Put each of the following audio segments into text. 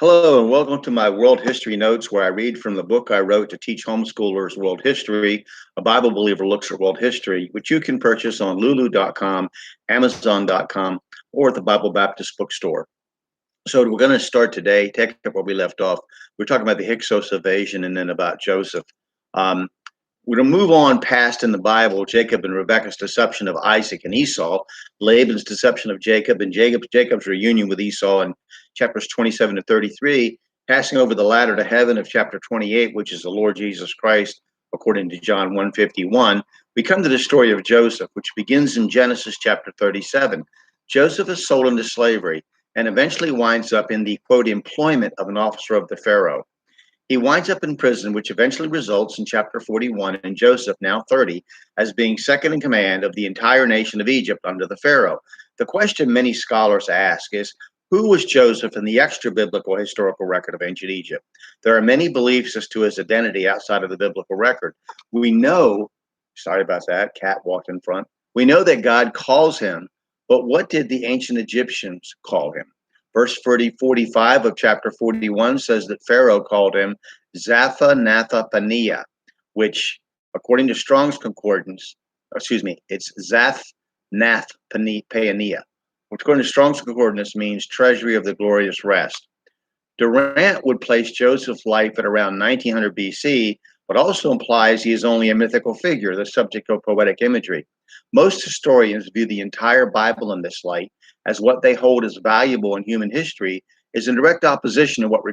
Hello, and welcome to my World History Notes, where I read from the book I wrote to teach homeschoolers world history. A Bible Believer Looks at World History, which you can purchase on lulu.com, amazon.com, or at the Bible Baptist Bookstore. So we're going to start today, take up where we left off. We're talking about the Hyksos invasion and then about Joseph. We're going to move on past in the Bible Jacob and Rebekah's deception of Isaac and Esau, Laban's deception of Jacob, and Jacob's reunion with Esau in chapters 27 to 33, passing over the ladder to heaven of chapter 28, which is the Lord Jesus Christ, according to John 1:51. We come to the story of Joseph, which begins in Genesis chapter 37. Joseph is sold into slavery and eventually winds up in the, quote, employment of an officer of the Pharaoh. He winds up in prison, which eventually results in chapter 41, and Joseph, now 30, as being second in command of the entire nation of Egypt under the Pharaoh. The question many scholars ask is, who was Joseph in the extra-biblical historical record of ancient Egypt? There are many beliefs as to his identity outside of the biblical record. We know, sorry about that, cat walked in front. We know that God calls him, but what did the ancient Egyptians call him? Verse 45 of chapter 41 says that Pharaoh called him Zapha-Natha-Paneah, which, according to Strong's Concordance, it's Zath-Nath-Paneah, which, according to Strong's Concordance, means treasury of the glorious rest. Durant would place Joseph's life at around 1900 BC, but also implies he is only a mythical figure, the subject of poetic imagery. Most historians view the entire Bible in this light, as what they hold as valuable in human history is in direct opposition to what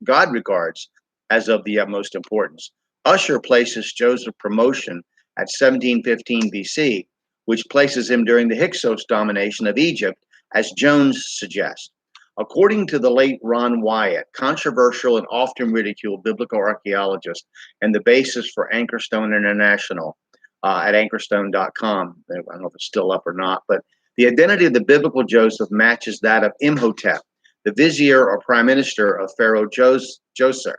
God regards as of the utmost importance. Usher places Joseph's promotion at 1715 BC, which places him during the Hyksos domination of Egypt, as Jones suggests. According to the late Ron Wyatt, controversial and often ridiculed biblical archaeologist and the basis for Anchorstone International at anchorstone.com, I don't know if it's still up or not, but the identity of the biblical Joseph matches that of Imhotep, the vizier or prime minister of Pharaoh Djoser.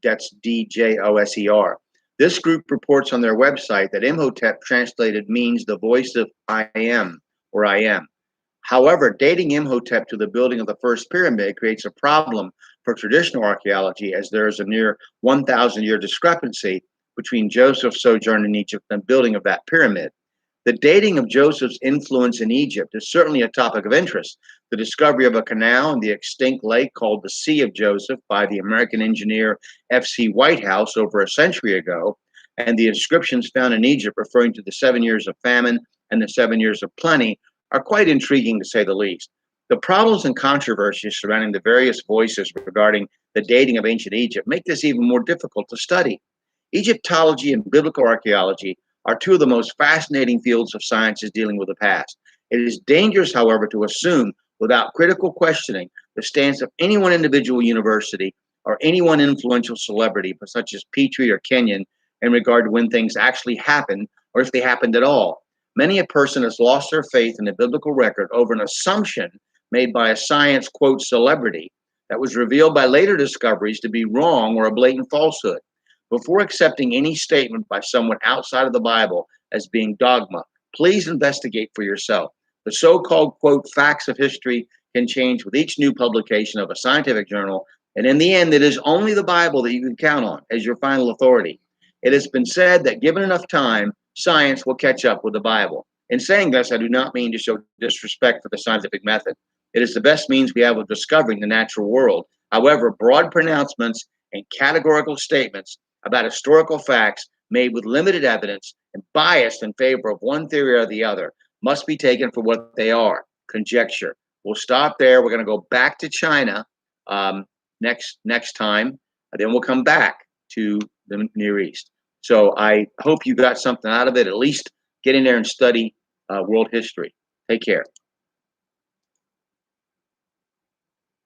That's Djoser. This group reports on their website that Imhotep translated means the voice of I am, or I am. However, dating Imhotep to the building of the first pyramid creates a problem for traditional archaeology, as there is a near 1,000-year discrepancy between Joseph's sojourn in Egypt and building of that pyramid. The dating of Joseph's influence in Egypt is certainly a topic of interest. The discovery of a canal in the extinct lake called the Sea of Joseph by the American engineer F.C. Whitehouse over a century ago, and the inscriptions found in Egypt referring to the 7 years of famine and the 7 years of plenty are quite intriguing, to say the least. The problems and controversies surrounding the various voices regarding the dating of ancient Egypt make this even more difficult to study. Egyptology and biblical archaeology are two of the most fascinating fields of sciences dealing with the past. It is dangerous, however, to assume without critical questioning the stance of any one individual university or any one influential celebrity, such as Petrie or Kenyon, in regard to when things actually happened or if they happened at all. Many a person has lost their faith in the biblical record over an assumption made by a science, quote, celebrity that was revealed by later discoveries to be wrong or a blatant falsehood. Before accepting any statement by someone outside of the Bible as being dogma, please investigate for yourself. The so-called, quote, facts of history can change with each new publication of a scientific journal, and in the end, it is only the Bible that you can count on as your final authority. It has been said that given enough time, science will catch up with the Bible. In saying this, I do not mean to show disrespect for the scientific method. It is the best means we have of discovering the natural world. However, broad pronouncements and categorical statements about historical facts made with limited evidence and biased in favor of one theory or the other must be taken for what they are, conjecture. We'll stop there. We're going to go back to China next time. Then we'll come back to the Near East. So I hope you got something out of it. At least get in there and study world history. Take care.